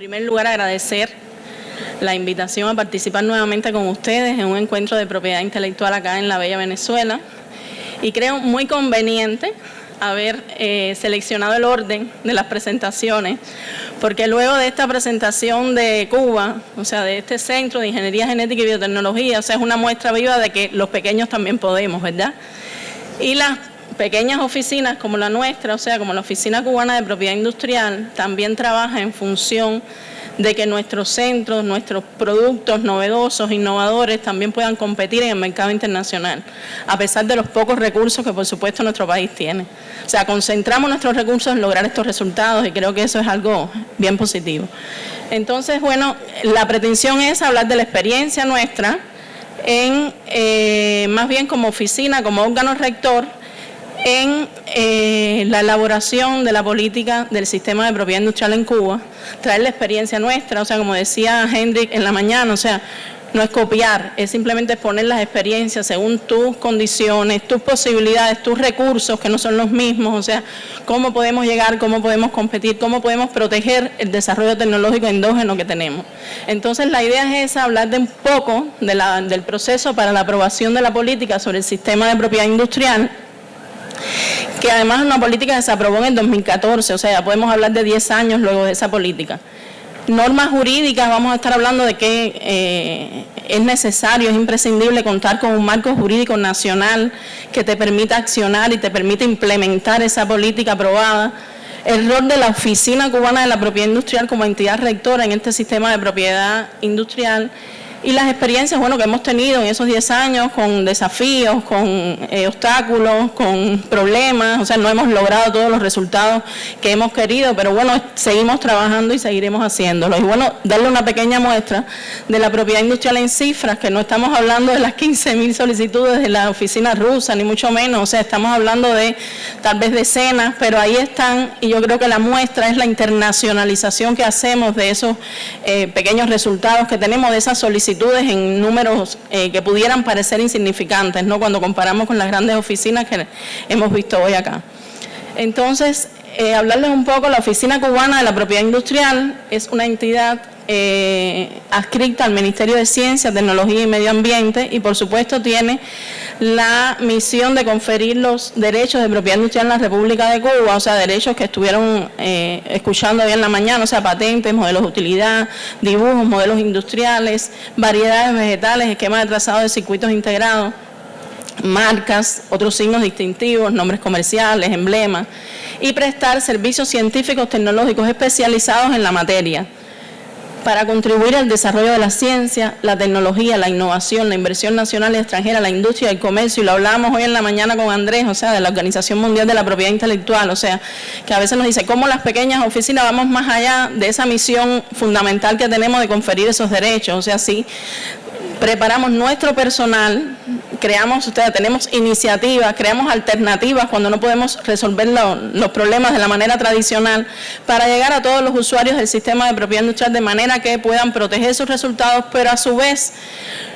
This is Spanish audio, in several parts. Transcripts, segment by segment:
primer lugar, agradecer la invitación a participar nuevamente con ustedes en un encuentro de propiedad intelectual acá en la bella Venezuela. Y creo muy conveniente haber seleccionado el orden de las presentaciones, porque luego de esta presentación de Cuba, o sea, de este Centro de Ingeniería Genética y Biotecnología, o sea, es una muestra viva de que los pequeños también podemos, ¿verdad? Y las pequeñas oficinas como la nuestra, o sea, como la Oficina Cubana de Propiedad Industrial, también trabaja en función de que nuestros centros, nuestros productos novedosos, innovadores, también puedan competir en el mercado internacional, a pesar de los pocos recursos que, por supuesto, nuestro país tiene. O sea, concentramos nuestros recursos en lograr estos resultados y creo que eso es algo bien positivo. Entonces, bueno, la pretensión es hablar de la experiencia nuestra más bien como oficina, como órgano rector, en la elaboración de la política del sistema de propiedad industrial en Cuba, traer la experiencia nuestra, o sea, como decía Hendrik en la mañana, o sea, no es copiar, es simplemente exponer las experiencias según tus condiciones, tus posibilidades, tus recursos, que no son los mismos, o sea, cómo podemos llegar, cómo podemos competir, cómo podemos proteger el desarrollo tecnológico endógeno que tenemos. Entonces, la idea es esa, hablar de un poco del proceso para la aprobación de la política sobre el sistema de propiedad industrial, que además es una política que se aprobó en el 2014, o sea, ya podemos hablar de 10 años luego de esa política. Normas jurídicas, vamos a estar hablando de que es necesario, es imprescindible contar con un marco jurídico nacional que te permita accionar y te permita implementar esa política aprobada. El rol de la Oficina Cubana de la Propiedad Industrial como entidad rectora en este sistema de propiedad industrial. Y las experiencias, bueno, que hemos tenido en esos 10 años con desafíos, con obstáculos, con problemas, o sea, no hemos logrado todos los resultados que hemos querido, pero bueno, seguimos trabajando y seguiremos haciéndolo. Y bueno, darle una pequeña muestra de la propiedad industrial en cifras, que no estamos hablando de las 15.000 solicitudes de la oficina rusa, ni mucho menos, o sea, estamos hablando de tal vez decenas, pero ahí están, y yo creo que la muestra es la internacionalización que hacemos de esos pequeños resultados que tenemos, de esas solicitudes en números que pudieran parecer insignificantes, ¿no?, cuando comparamos con las grandes oficinas que hemos visto hoy acá. Entonces, hablarles un poco, la Oficina Cubana de la Propiedad Industrial es una entidad adscrita al Ministerio de Ciencia, Tecnología y Medio Ambiente y, por supuesto, tiene la misión de conferir los derechos de propiedad industrial en la República de Cuba, o sea, derechos que estuvieron escuchando hoy en la mañana, o sea, patentes, modelos de utilidad, dibujos, modelos industriales, variedades vegetales, esquemas de trazado de circuitos integrados, marcas, otros signos distintivos, nombres comerciales, emblemas, y prestar servicios científicos tecnológicos especializados en la materia para contribuir al desarrollo de la ciencia, la tecnología, la innovación, la inversión nacional y extranjera, la industria y el comercio, y lo hablábamos hoy en la mañana con Andrés, o sea, de la Organización Mundial de la Propiedad Intelectual, o sea, que a veces nos dice cómo las pequeñas oficinas vamos más allá de esa misión fundamental que tenemos de conferir esos derechos, o sea, sí, preparamos nuestro personal, tenemos iniciativas, creamos alternativas cuando no podemos resolver los problemas de la manera tradicional para llegar a todos los usuarios del sistema de propiedad industrial de manera que puedan proteger sus resultados, pero a su vez,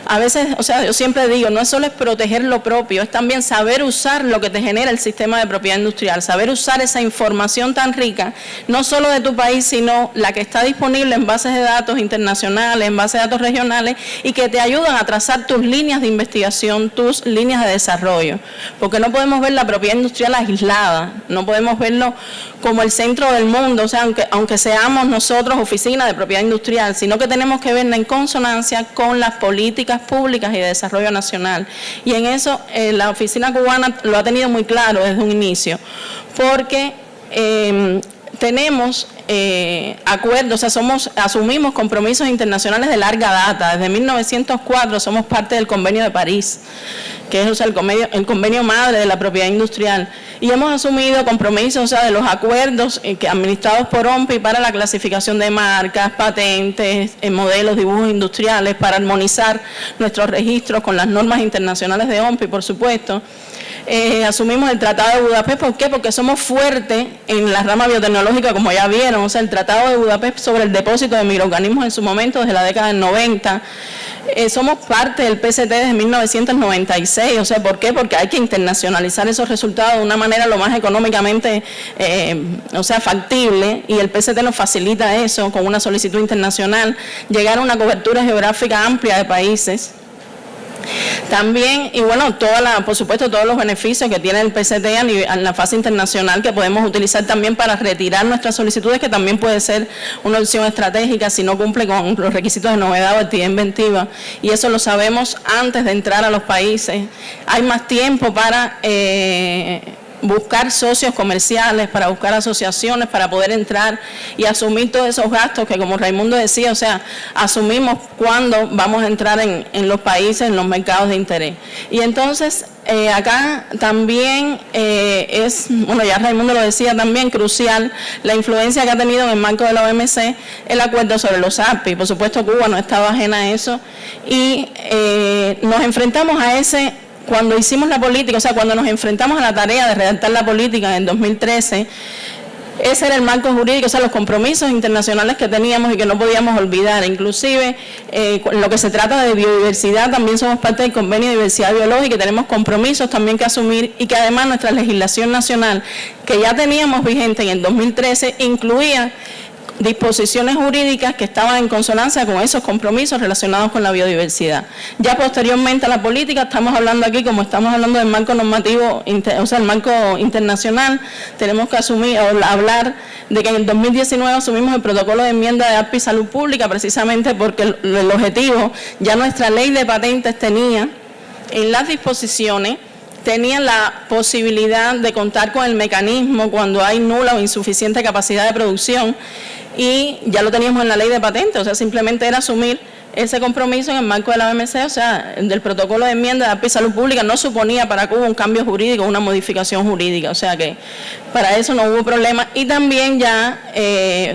a veces, o sea, yo siempre digo, no es solo proteger lo propio, es también saber usar lo que te genera el sistema de propiedad industrial, saber usar esa información tan rica, no solo de tu país, sino la que está disponible en bases de datos internacionales, en bases de datos regionales y que te ayudan a trazar tus líneas de investigación, tus líneas de desarrollo, porque no podemos ver la propiedad industrial aislada, no podemos verlo como el centro del mundo, o sea, aunque seamos nosotros oficina de propiedad industrial, sino que tenemos que verla en consonancia con las políticas públicas y de desarrollo nacional. Y en eso la Oficina Cubana lo ha tenido muy claro desde un inicio, porque tenemos acuerdos, o sea, asumimos compromisos internacionales de larga data. Desde 1904 somos parte del Convenio de París, que es, o sea, el convenio madre de la propiedad industrial. Y hemos asumido compromisos, o sea, de los acuerdos administrados por OMPI para la clasificación de marcas, patentes, modelos, dibujos industriales, para armonizar nuestros registros con las normas internacionales de OMPI, por supuesto. asumimos el Tratado de Budapest. ¿Por qué? Porque somos fuertes en la rama biotecnológica, como ya vieron. O sea, el Tratado de Budapest sobre el depósito de microorganismos en su momento, desde la década del 90. Somos parte del PCT desde 1996. O sea, ¿por qué? Porque hay que internacionalizar esos resultados de una manera lo más económicamente factible, y el PCT nos facilita eso con una solicitud internacional, llegar a una cobertura geográfica amplia de países. También, y bueno, por supuesto, todos los beneficios que tiene el PCT en la fase internacional, que podemos utilizar también para retirar nuestras solicitudes, que también puede ser una opción estratégica si no cumple con los requisitos de novedad o actividad inventiva, y eso lo sabemos antes de entrar a los países. Hay más tiempo para buscar socios comerciales, para buscar asociaciones, para poder entrar y asumir todos esos gastos que, como Raimundo decía, o sea, asumimos cuando vamos a entrar en los países, en los mercados de interés. Y entonces, acá también ya Raimundo lo decía también, crucial la influencia que ha tenido en el marco de la OMC el acuerdo sobre los ARPI. Por supuesto, Cuba no estaba ajena a eso, y nos enfrentamos a ese. Cuando hicimos la política, o sea, cuando nos enfrentamos a la tarea de redactar la política en 2013, ese era el marco jurídico, o sea, los compromisos internacionales que teníamos y que no podíamos olvidar. Inclusive, en lo que se trata de biodiversidad, también somos parte del Convenio de Diversidad Biológica y tenemos compromisos también que asumir, y que además nuestra legislación nacional, que ya teníamos vigente en el 2013, incluía disposiciones jurídicas que estaban en consonancia con esos compromisos relacionados con la biodiversidad. Ya posteriormente a la política, estamos hablando aquí, como estamos hablando del marco normativo, o sea, el marco internacional, tenemos que hablar de que en el 2019 asumimos el protocolo de enmienda de ARPI Salud Pública, precisamente porque el objetivo, ya nuestra ley de patentes tenía en las disposiciones, tenían la posibilidad de contar con el mecanismo cuando hay nula o insuficiente capacidad de producción, y ya lo teníamos en la ley de patentes. O sea, simplemente era asumir ese compromiso en el marco de la OMC, o sea, del protocolo de enmienda de ARPI Salud Pública. No suponía para Cuba un cambio jurídico, una modificación jurídica, o sea que para eso no hubo problema. Y también ya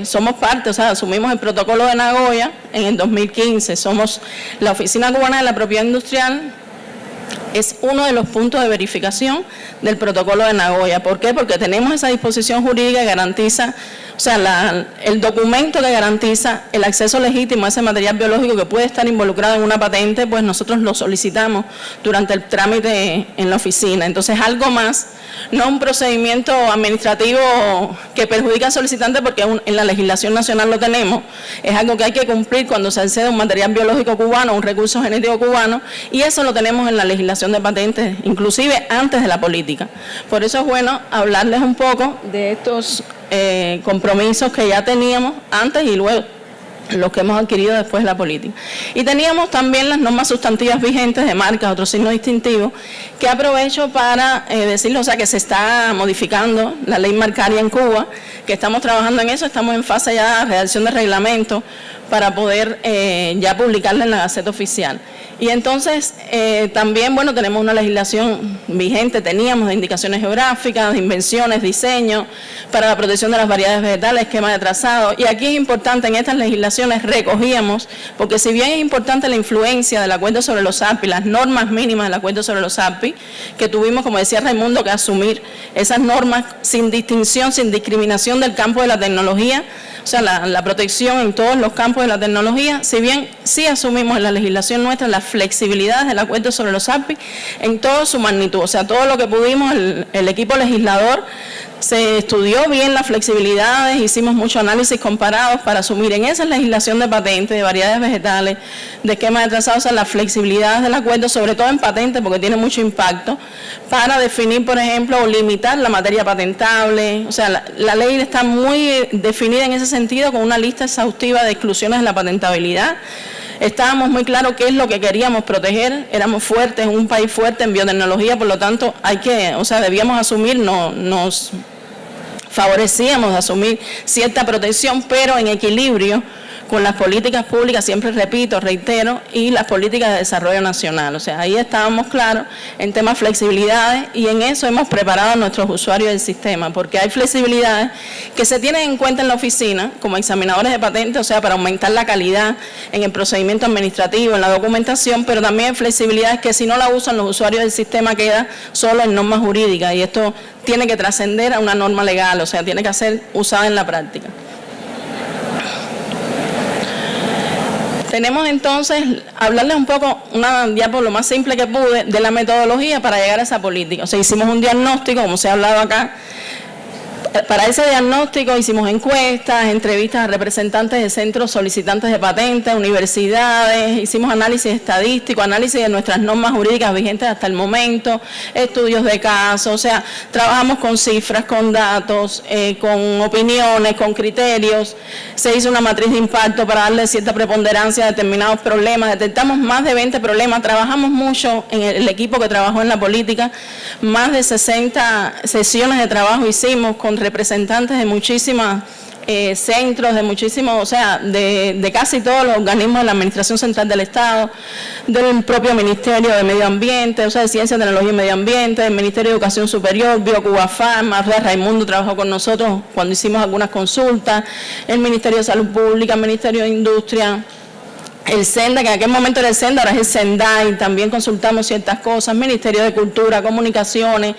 somos parte, o sea, asumimos el protocolo de Nagoya en el 2015, somos la Oficina Cubana de la Propiedad Industrial. Es uno de los puntos de verificación del protocolo de Nagoya. ¿Por qué? Porque tenemos esa disposición jurídica que garantiza, o sea, el documento que garantiza el acceso legítimo a ese material biológico que puede estar involucrado en una patente, pues nosotros lo solicitamos durante el trámite en la oficina. Entonces, algo más, no un procedimiento administrativo que perjudica al solicitante, porque en la legislación nacional lo tenemos, es algo que hay que cumplir cuando se accede a un material biológico cubano, un recurso genético cubano, y eso lo tenemos en la legislación de patentes, inclusive antes de la política. Por eso es bueno hablarles un poco de estos compromisos que ya teníamos antes y luego los que hemos adquirido después de la política. Y teníamos también las normas sustantivas vigentes de marcas, otro signo distintivo, que aprovecho para decirlo, o sea, que se está modificando la ley marcaria en Cuba, que estamos trabajando en eso, estamos en fase ya de redacción de reglamento para poder ya publicarla en la Gaceta Oficial. Y entonces también, bueno, tenemos una legislación vigente, teníamos de indicaciones geográficas, de invenciones, diseño, para la protección de las variedades vegetales, esquema de trazado. Y aquí es importante, en estas legislaciones recogíamos, porque si bien es importante la influencia del acuerdo sobre los ARPI, las normas mínimas del acuerdo sobre los ARPI, que tuvimos, como decía Raimundo, que asumir esas normas sin distinción, sin discriminación del campo de la tecnología, o sea, la protección en todos los campos de la tecnología, si bien sí asumimos en la legislación nuestra las flexibilidades del acuerdo sobre los ARPI en toda su magnitud, o sea, todo lo que pudimos, el equipo legislador se estudió bien las flexibilidades, hicimos muchos análisis comparados para asumir en esa legislación de patentes, de variedades vegetales, de esquema de trazado, o sea, las flexibilidades del acuerdo, sobre todo en patentes, porque tiene mucho impacto, para definir, por ejemplo, o limitar la materia patentable. O sea, la ley está muy definida en ese sentido, con una lista exhaustiva de exclusiones de la patentabilidad. Estábamos muy claros qué es lo que queríamos proteger, éramos fuertes, un país fuerte en biotecnología, por lo tanto debíamos asumir, nos favorecíamos de asumir cierta protección, pero en equilibrio con las políticas públicas, siempre repito, reitero, y las políticas de desarrollo nacional. O sea, ahí estábamos claros en temas de flexibilidades y en eso hemos preparado a nuestros usuarios del sistema, porque hay flexibilidades que se tienen en cuenta en la oficina como examinadores de patentes, o sea, para aumentar la calidad en el procedimiento administrativo, en la documentación, pero también hay flexibilidades que si no la usan los usuarios del sistema queda solo en normas jurídicas y esto tiene que trascender a una norma legal, o sea, tiene que ser usada en la práctica. Tenemos entonces, hablarles un poco, una diapo lo más simple que pude, de la metodología para llegar a esa política. O sea, hicimos un diagnóstico, como se ha hablado acá. Para ese diagnóstico hicimos encuestas, entrevistas a representantes de centros solicitantes de patentes, universidades, hicimos análisis estadístico, análisis de nuestras normas jurídicas vigentes hasta el momento, estudios de casos, o sea, trabajamos con cifras, con datos, con opiniones, con criterios, se hizo una matriz de impacto para darle cierta preponderancia a determinados problemas, detectamos más de 20 problemas, trabajamos mucho en el equipo que trabajó en la política, más de 60 sesiones de trabajo hicimos con representantes de muchísimos centros, de muchísimos, o sea, de casi todos los organismos de la Administración Central del Estado, del propio Ministerio de Medio Ambiente, o sea, de Ciencia, Tecnología y Medio Ambiente, del Ministerio de Educación Superior, BioCubaFarma, Raimundo trabajó con nosotros cuando hicimos algunas consultas, el Ministerio de Salud Pública, el Ministerio de Industria, el SENDA, que en aquel momento era el SENDA, ahora es el SENDAI, también consultamos ciertas cosas, Ministerio de Cultura, Comunicaciones,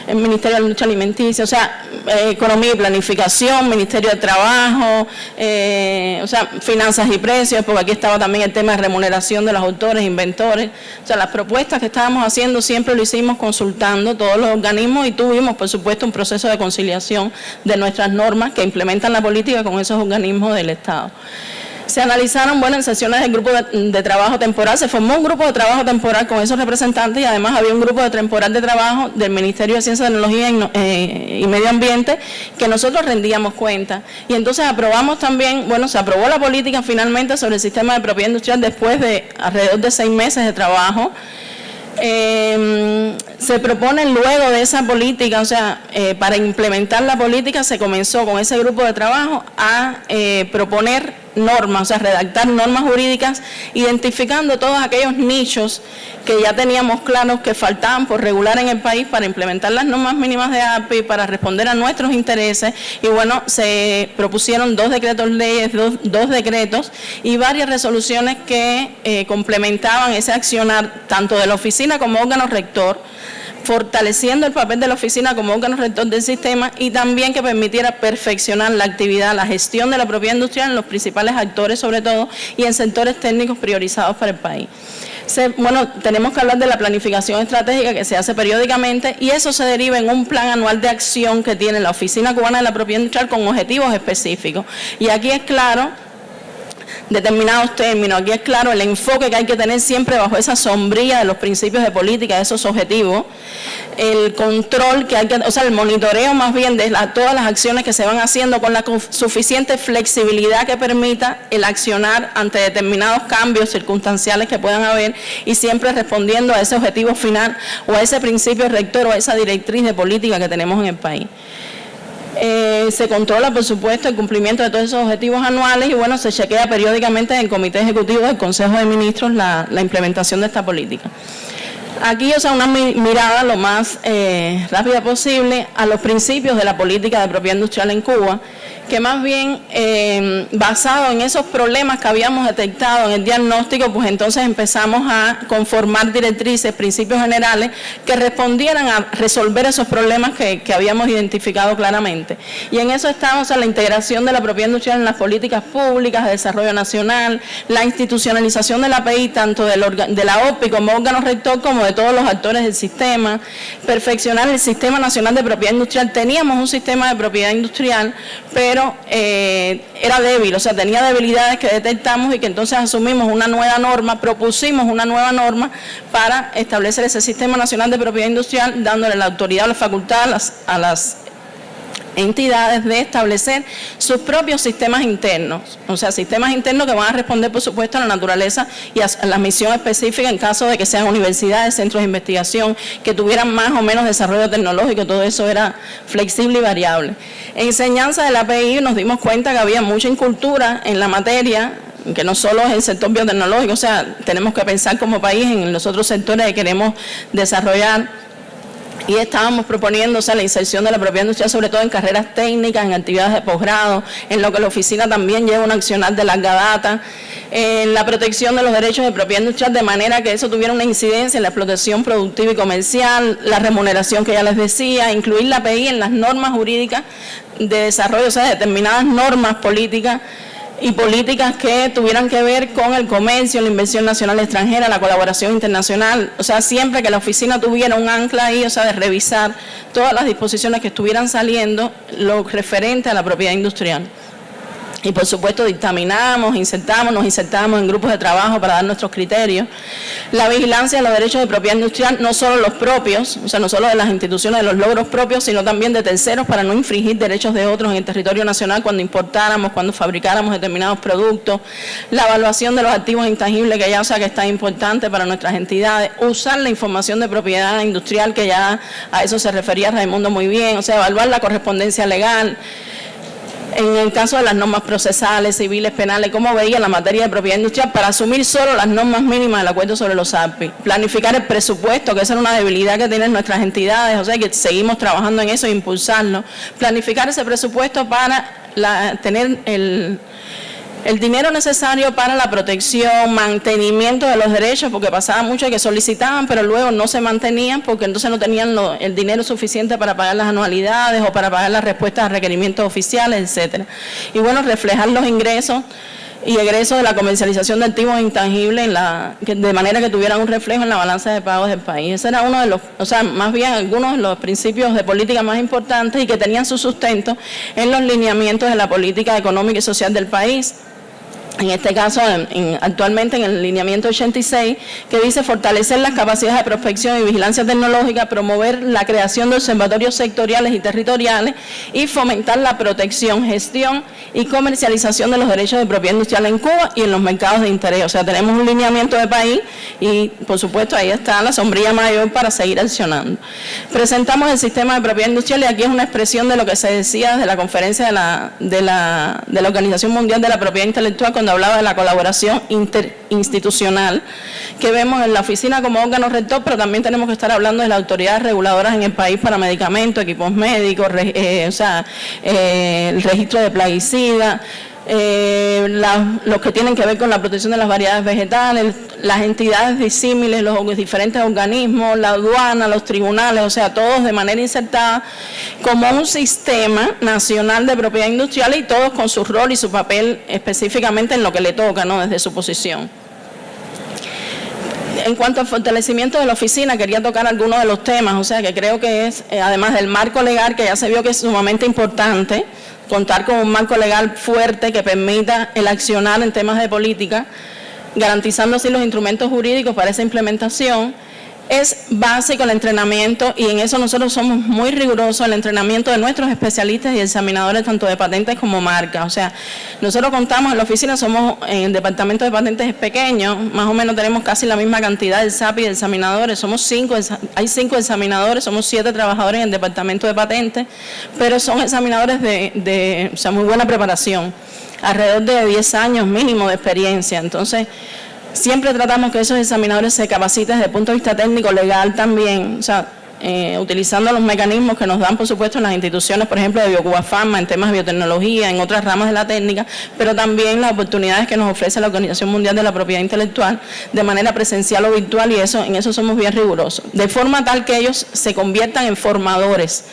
el Ministerio de la Industria Alimenticia, o sea, Economía y Planificación, Ministerio de Trabajo, o sea, Finanzas y Precios, porque aquí estaba también el tema de remuneración de los autores, inventores, o sea, las propuestas que estábamos haciendo siempre lo hicimos consultando todos los organismos y tuvimos, por supuesto, un proceso de conciliación de nuestras normas que implementan la política con esos organismos del Estado. Se analizaron, bueno, en sesiones del grupo de trabajo temporal, se formó un grupo de trabajo temporal con esos representantes y además había un grupo de temporal de trabajo del Ministerio de Ciencia, Tecnología y Medio Ambiente que nosotros rendíamos cuenta. Y entonces aprobamos también, bueno, se aprobó la política finalmente sobre el sistema de propiedad industrial después de alrededor de 6 meses de trabajo. Se propone luego de esa política, o sea, para implementar la política se comenzó con ese grupo de trabajo a proponer normas, o sea, redactar normas jurídicas, identificando todos aquellos nichos que ya teníamos claros que faltaban por regular en el país para implementar las normas mínimas de API, para responder a nuestros intereses, y bueno, se propusieron 2 decretos leyes, dos decretos y varias resoluciones que complementaban ese accionar tanto de la oficina como órgano rector, fortaleciendo el papel de la oficina como órgano rector del sistema y también que permitiera perfeccionar la actividad, la gestión de la propiedad industrial en los principales actores sobre todo y en sectores técnicos priorizados para el país. Bueno, tenemos que hablar de la planificación estratégica que se hace periódicamente y eso se deriva en un plan anual de acción que tiene la Oficina Cubana de la Propiedad Industrial con objetivos específicos. Y aquí es claro determinados términos, aquí es claro el enfoque que hay que tener siempre bajo esa sombrilla de los principios de política, de esos objetivos, el control que hay que, o sea, el monitoreo más bien de todas las acciones que se van haciendo con la suficiente flexibilidad que permita el accionar ante determinados cambios circunstanciales que puedan haber y siempre respondiendo a ese objetivo final o a ese principio rector o a esa directriz de política que tenemos en el país. Se controla, por supuesto, el cumplimiento de todos esos objetivos anuales y, bueno, se chequea periódicamente en el Comité Ejecutivo del Consejo de Ministros la implementación de esta política. Aquí, o sea, una mirada lo más rápida posible a los principios de la política de propiedad industrial en Cuba, que más bien basado en esos problemas que habíamos detectado en el diagnóstico, pues entonces empezamos a conformar directrices, principios generales que respondieran a resolver esos problemas que habíamos identificado claramente. Y en eso está, o sea, la integración de la propiedad industrial en las políticas públicas de desarrollo nacional, la institucionalización de la API, tanto de la OPI como órgano rector, como de todos los actores del sistema, perfeccionar el Sistema Nacional de Propiedad Industrial. Teníamos un sistema de propiedad industrial, pero era débil, o sea, tenía debilidades que detectamos y que entonces asumimos una nueva norma, propusimos una nueva norma para establecer ese Sistema Nacional de Propiedad Industrial, dándole la autoridad, la facultad a las entidades de establecer sus propios sistemas internos, o sea, sistemas internos que van a responder, por supuesto, a la naturaleza y a la misión específica en caso de que sean universidades, centros de investigación, que tuvieran más o menos desarrollo tecnológico, todo eso era flexible y variable. En enseñanza de la API nos dimos cuenta que había mucha incultura en la materia, que no solo es el sector biotecnológico, o sea, tenemos que pensar como país en los otros sectores que queremos desarrollar. Y estábamos proponiendo, o sea, la inserción de la propiedad industrial, sobre todo en carreras técnicas, en actividades de posgrado, en lo que la oficina también lleva un accionar de larga data, en la protección de los derechos de propiedad industrial, de manera que eso tuviera una incidencia en la explotación productiva y comercial, la remuneración que ya les decía, incluir la API en las normas jurídicas de desarrollo, o sea, determinadas normas políticas y políticas que tuvieran que ver con el comercio, la inversión nacional extranjera, la colaboración internacional, o sea, siempre que la oficina tuviera un ancla ahí, o sea, de revisar todas las disposiciones que estuvieran saliendo, lo referente a la propiedad industrial. Y por supuesto dictaminamos, nos insertamos en grupos de trabajo para dar nuestros criterios. La vigilancia de los derechos de propiedad industrial, no solo los propios, o sea, no solo de las instituciones, de los logros propios, sino también de terceros para no infringir derechos de otros en el territorio nacional cuando importáramos, cuando fabricáramos determinados productos. La evaluación de los activos intangibles, que ya, o sea, que está importante para nuestras entidades. Usar la información de propiedad industrial, que ya a eso se refería Raimundo muy bien, o sea, evaluar la correspondencia legal. En el caso de las normas procesales, civiles, penales, cómo veía la materia de propiedad industrial para asumir solo las normas mínimas del acuerdo sobre los ARPI. Planificar el presupuesto, que esa es una debilidad que tienen nuestras entidades, o sea que seguimos trabajando en eso e impulsarlo. Planificar ese presupuesto para tener el dinero necesario para la protección, mantenimiento de los derechos, porque pasaba mucho que solicitaban, pero luego no se mantenían porque entonces no tenían el dinero suficiente para pagar las anualidades o para pagar las respuestas a requerimientos oficiales, etcétera. Y bueno, reflejar los ingresos y egresos de la comercialización de activos intangibles de manera que tuvieran un reflejo en la balanza de pagos del país. Ese era uno de los, o sea, más bien algunos de los principios de política más importantes y que tenían su sustento en los lineamientos de la política económica y social del país. En este caso, actualmente en el lineamiento 86, que dice fortalecer las capacidades de prospección y vigilancia tecnológica, promover la creación de observatorios sectoriales y territoriales y fomentar la protección, gestión y comercialización de los derechos de propiedad industrial en Cuba y en los mercados de interés. O sea, tenemos un lineamiento de país y, por supuesto, ahí está la sombrilla mayor para seguir accionando. Presentamos el sistema de propiedad industrial y aquí es una expresión de lo que se decía desde la conferencia de la Organización Mundial de la Propiedad Intelectual cuando hablaba de la colaboración interinstitucional, que vemos en la oficina como órgano rector, pero también tenemos que estar hablando de las autoridades reguladoras en el país para medicamentos, equipos médicos, el registro de plaguicidas, los que tienen que ver con la protección de las variedades vegetales, las entidades disímiles, los diferentes organismos, la aduana, los tribunales, o sea, todos de manera insertada como un sistema nacional de propiedad industrial y todos con su rol y su papel específicamente en lo que le toca, ¿no?, desde su posición. En cuanto al fortalecimiento de la oficina, quería tocar algunos de los temas, o sea, que creo que es, además del marco legal, que ya se vio que es sumamente importante, contar con un marco legal fuerte que permita el accionar en temas de política, garantizando así los instrumentos jurídicos para esa implementación. Es básico el entrenamiento y en eso nosotros somos muy rigurosos, el entrenamiento de nuestros especialistas y examinadores tanto de patentes como marcas. O sea, nosotros contamos en la oficina, en el departamento de patentes es pequeño, más o menos tenemos casi la misma cantidad de SAP y de examinadores, hay 5 examinadores, somos 7 trabajadores en el departamento de patentes, pero son examinadores de muy buena preparación, alrededor de 10 años mínimo de experiencia. Entonces, siempre tratamos que esos examinadores se capaciten desde el punto de vista técnico, legal también, o sea, utilizando los mecanismos que nos dan, por supuesto, en las instituciones, por ejemplo, de Biocuba Pharma, en temas de biotecnología, en otras ramas de la técnica, pero también las oportunidades que nos ofrece la Organización Mundial de la Propiedad Intelectual de manera presencial o virtual, y en eso somos bien rigurosos, de forma tal que ellos se conviertan en formadores.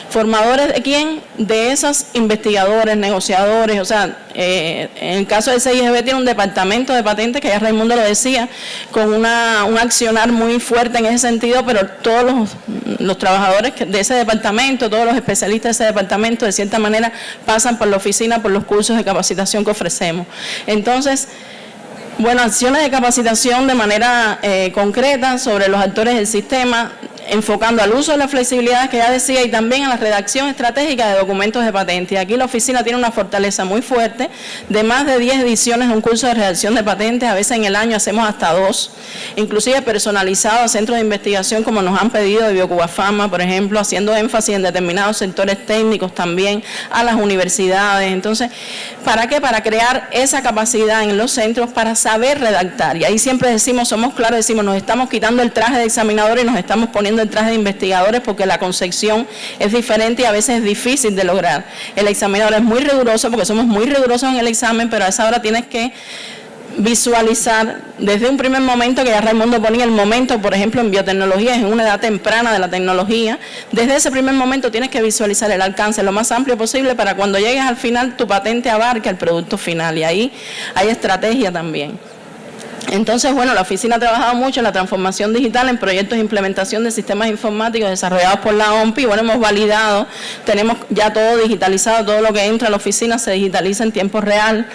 ¿Formadores de quién? De esos investigadores, negociadores, o sea, en el caso de CIGB tiene un departamento de patentes, que ya Raimundo lo decía, con un accionar muy fuerte en ese sentido, pero todos los trabajadores de ese departamento, todos los especialistas de ese departamento, de cierta manera, pasan por la oficina, por los cursos de capacitación que ofrecemos. Entonces, bueno, acciones de capacitación de manera concreta sobre los actores del sistema. enfocando al uso de la flexibilidad que ya decía y también a la redacción estratégica de documentos de patente. Y aquí la oficina tiene una fortaleza muy fuerte de más de 10 ediciones de un curso de redacción de patentes, a veces en el año hacemos hasta 2, inclusive personalizado a centros de investigación como nos han pedido de Biocuba Pharma, por ejemplo, haciendo énfasis en determinados sectores técnicos también, a las universidades. Entonces, ¿para qué? Para crear esa capacidad en los centros para saber redactar. Y ahí siempre decimos, somos claros, decimos, nos estamos quitando el traje de examinadores y nos estamos poniendo el traje de investigadores porque la concepción es diferente y a veces es difícil de lograr. El examinador es muy riguroso porque somos muy rigurosos en el examen, pero a esa hora tienes que visualizar desde un primer momento, que ya Raimundo ponía el momento, por ejemplo, en biotecnología, es en una edad temprana de la tecnología, desde ese primer momento tienes que visualizar el alcance lo más amplio posible para cuando llegues al final tu patente abarque el producto final, y ahí hay estrategia también. Entonces, bueno, la oficina ha trabajado mucho en la transformación digital, en proyectos de implementación de sistemas informáticos desarrollados por la OMPI. Bueno, hemos validado, tenemos ya todo digitalizado, todo lo que entra a la oficina se digitaliza en tiempo real.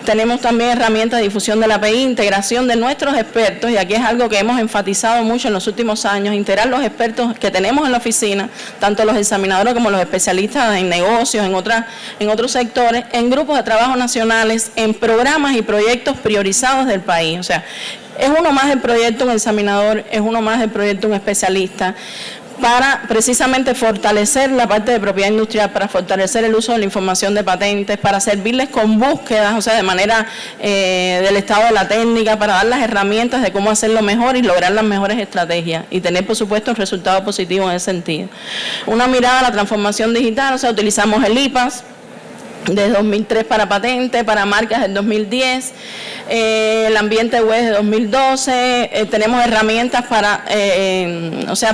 Tenemos también herramientas de difusión de la API, integración de nuestros expertos, y aquí es algo que hemos enfatizado mucho en los últimos años, integrar los expertos que tenemos en la oficina, tanto los examinadores como los especialistas en negocios, en otros sectores, en grupos de trabajo nacionales, en programas y proyectos priorizados del país. O sea, es uno más el proyecto un examinador, es uno más el proyecto un especialista, para precisamente fortalecer la parte de propiedad industrial, para fortalecer el uso de la información de patentes, para servirles con búsquedas, o sea, de manera del estado de la técnica, para dar las herramientas de cómo hacerlo mejor y lograr las mejores estrategias y tener, por supuesto, un resultado positivo en ese sentido. Una mirada a la transformación digital, o sea, utilizamos el IPAS de 2003 para patentes, para marcas del 2010, el ambiente web de 2012, tenemos herramientas para,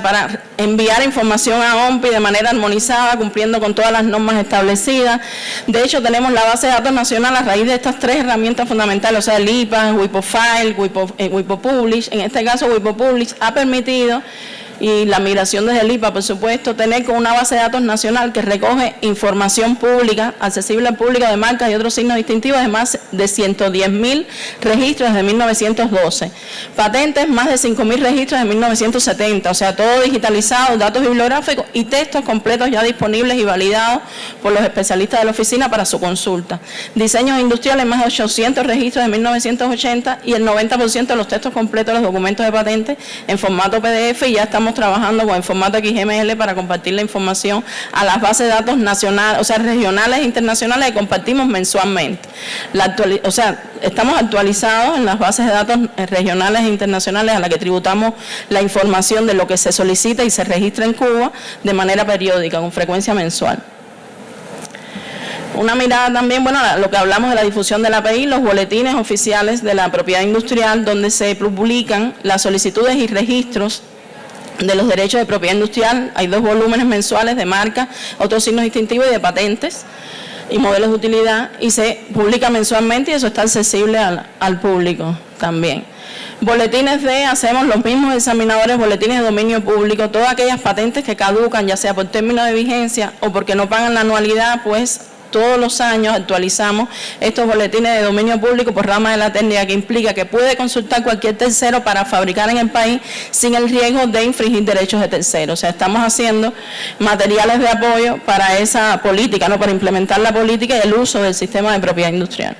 para enviar información a OMPI de manera armonizada, cumpliendo con todas las normas establecidas. De hecho, tenemos la base de datos nacional a raíz de estas 3 herramientas fundamentales, o sea, el IPA, WIPO-File, WIPO-Publish. En este caso, WIPO-Publish ha permitido, y la migración desde el IPA, por supuesto, tener con una base de datos nacional que recoge información pública, accesible al público de marcas y otros signos distintivos de más de 110.000 registros desde 1912. Patentes, más de 5.000 registros de 1970, o sea, todo digitalizado, datos bibliográficos y textos completos ya disponibles y validados por los especialistas de la oficina para su consulta. Diseños industriales, más de 800 registros de 1980 y el 90% de los textos completos de los documentos de patentes en formato PDF, y ya estamos trabajando con el formato XML para compartir la información a las bases de datos nacionales, o sea, regionales e internacionales que compartimos mensualmente. Estamos actualizados en las bases de datos regionales e internacionales a las que tributamos la información de lo que se solicita y se registra en Cuba de manera periódica, con frecuencia mensual. Una mirada también, bueno, lo que hablamos de la difusión de la API, los boletines oficiales de la propiedad industrial, donde se publican las solicitudes y registros de los derechos de propiedad industrial. Hay 2 volúmenes mensuales de marca, otros signos distintivos y de patentes y modelos de utilidad, y se publica mensualmente y eso está accesible al público también. Boletines hacemos los mismos examinadores, boletines de dominio público, todas aquellas patentes que caducan, ya sea por término de vigencia o porque no pagan la anualidad, pues todos los años actualizamos estos boletines de dominio público por rama de la técnica, que implica que puede consultar cualquier tercero para fabricar en el país sin el riesgo de infringir derechos de terceros. O sea, estamos haciendo materiales de apoyo para esa política, ¿no? Para implementar la política y el uso del sistema de propiedad industrial.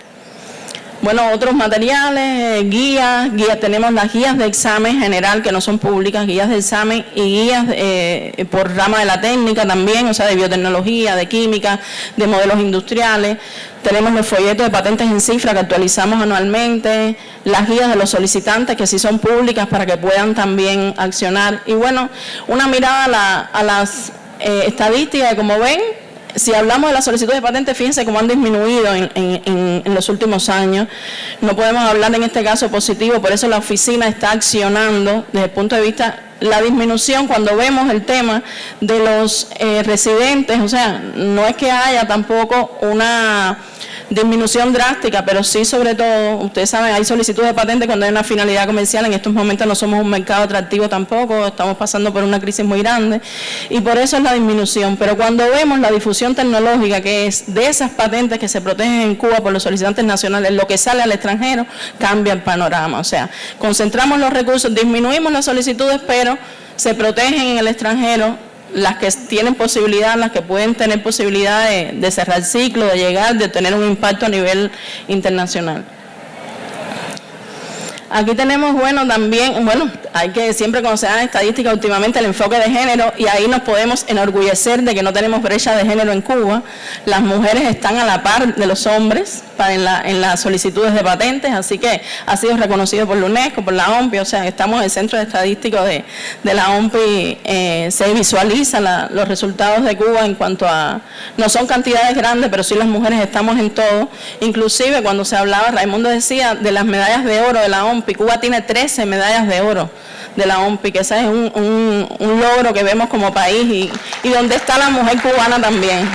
Bueno, otros materiales, guías, tenemos las guías de examen general que no son públicas, guías de examen y guías por rama de la técnica también, o sea, de biotecnología, de química, de modelos industriales. Tenemos los folletos de patentes en cifra que actualizamos anualmente, las guías de los solicitantes que sí son públicas para que puedan también accionar. Y bueno, una mirada a las estadísticas, como ven, si hablamos de las solicitudes de patentes, fíjense cómo han disminuido en los últimos años. No podemos hablar en este caso positivo, por eso la oficina está accionando desde el punto de vista la disminución cuando vemos el tema de los residentes. O sea, no es que haya tampoco una disminución drástica, pero sí, sobre todo, ustedes saben, hay solicitudes de patente cuando hay una finalidad comercial. En estos momentos no somos un mercado atractivo tampoco, estamos pasando por una crisis muy grande y por eso es la disminución. Pero cuando vemos la difusión tecnológica, que es de esas patentes que se protegen en Cuba por los solicitantes nacionales, lo que sale al extranjero, cambia el panorama. O sea, concentramos los recursos, disminuimos las solicitudes, pero se protegen en el extranjero las que tienen posibilidad, las que pueden tener posibilidad de cerrar ciclo, de llegar, de tener un impacto a nivel internacional. Aquí tenemos, también, hay que siempre conocer en estadística últimamente el enfoque de género, y ahí nos podemos enorgullecer de que no tenemos brecha de género en Cuba. Las mujeres están a la par de los hombres en las solicitudes de patentes, así que ha sido reconocido por la UNESCO, por la OMPI, o sea, estamos en el centro de estadístico de la OMPI, se visualizan los resultados de Cuba en cuanto a, no son cantidades grandes, pero sí las mujeres estamos en todo. Inclusive cuando se hablaba, Raimundo decía, de las medallas de oro de la OMPI, Cuba tiene 13 medallas de oro de la OMPI, que ese es un logro que vemos como país y donde está la mujer cubana también.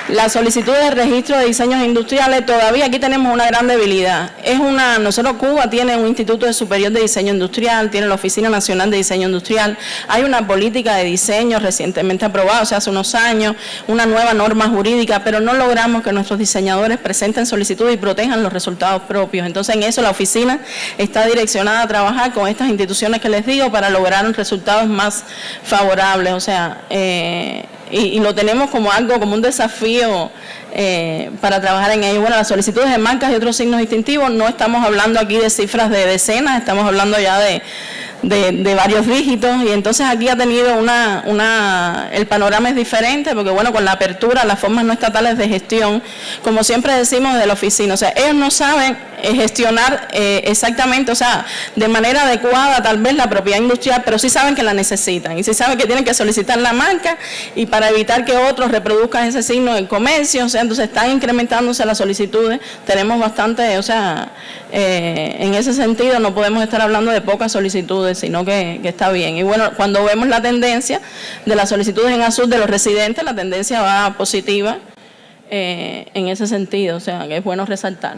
Las solicitudes de registro de diseños industriales, todavía aquí tenemos una gran debilidad. Nosotros, Cuba tiene un Instituto Superior de Diseño Industrial, tiene la Oficina Nacional de Diseño Industrial, hay una política de diseño recientemente aprobada, o sea, hace unos años, una nueva norma jurídica, pero no logramos que nuestros diseñadores presenten solicitudes y protejan los resultados propios. Entonces, en eso la oficina está direccionada a trabajar con estas instituciones que les digo para lograr resultados más favorables, o sea, y lo tenemos como un desafío para trabajar en ello. Las solicitudes de marcas y otros signos distintivos, no estamos hablando aquí de cifras de decenas, estamos hablando ya de varios dígitos, y entonces aquí ha tenido el panorama es diferente, porque con la apertura, las formas no estatales de gestión, como siempre decimos de la oficina, o sea, ellos no saben gestionar exactamente, o sea, de manera adecuada tal vez la propiedad industrial, pero sí saben que la necesitan, y sí saben que tienen que solicitar la marca, y para evitar que otros reproduzcan ese signo en comercio, o sea, entonces están incrementándose las solicitudes, tenemos bastante, o sea, en ese sentido no podemos estar hablando de pocas solicitudes, sino que está bien. Y cuando vemos la tendencia de las solicitudes en azul de los residentes, la tendencia va positiva en ese sentido, o sea, que es bueno resaltar.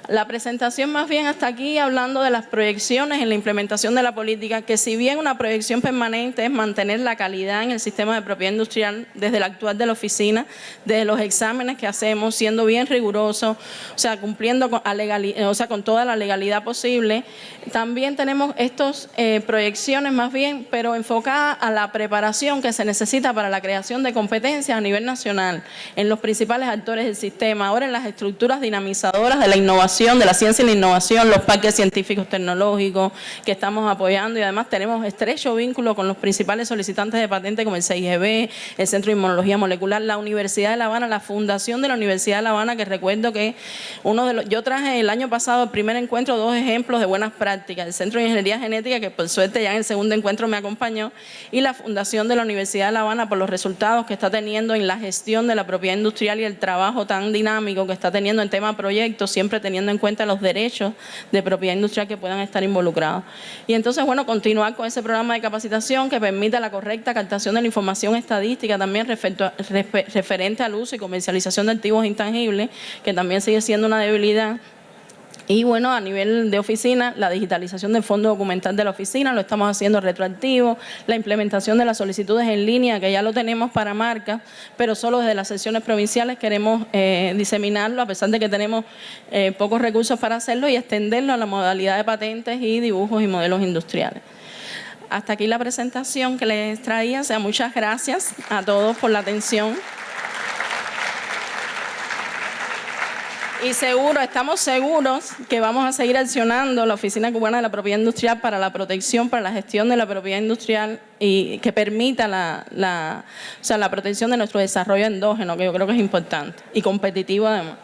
La presentación más bien hasta aquí hablando de las proyecciones en la implementación de la política, que si bien una proyección permanente es mantener la calidad en el sistema de propiedad industrial desde el actual de la oficina, desde los exámenes que hacemos, siendo bien rigurosos, o sea, cumpliendo con toda la legalidad posible. También tenemos estas proyecciones más bien, pero enfocadas a la preparación que se necesita para la creación de competencias a nivel nacional en los principales actores del sistema, ahora en las estructuras dinamizadoras de la innovación, de la ciencia y la innovación, los parques científicos tecnológicos que estamos apoyando, y además tenemos estrecho vínculo con los principales solicitantes de patente como el CIGB, el Centro de Inmunología Molecular, la Universidad de La Habana, la Fundación de la Universidad de La Habana, que recuerdo que yo traje el año pasado, el primer encuentro, 2 ejemplos de buenas prácticas, el Centro de Ingeniería Genética, que por suerte ya en el segundo encuentro me acompañó, y la Fundación de la Universidad de La Habana por los resultados que está teniendo en la gestión de la propiedad industrial y el trabajo tan dinámico que está teniendo en tema de proyectos, siempre teniendo en cuenta los derechos de propiedad industrial que puedan estar involucrados. Y entonces, continuar con ese programa de capacitación que permita la correcta captación de la información estadística también referente al uso y comercialización de activos intangibles, que también sigue siendo una debilidad. Y a nivel de oficina, la digitalización del fondo documental de la oficina, lo estamos haciendo retroactivo, la implementación de las solicitudes en línea, que ya lo tenemos para marcas, pero solo desde las secciones provinciales queremos diseminarlo, a pesar de que tenemos pocos recursos para hacerlo, y extenderlo a la modalidad de patentes y dibujos y modelos industriales. Hasta aquí la presentación que les traía, o sea, muchas gracias a todos por la atención. Y estamos seguros que vamos a seguir accionando la Oficina Cubana de la Propiedad Industrial para la protección, para la gestión de la propiedad industrial, y que permita la protección de nuestro desarrollo endógeno, que yo creo que es importante, y competitivo además.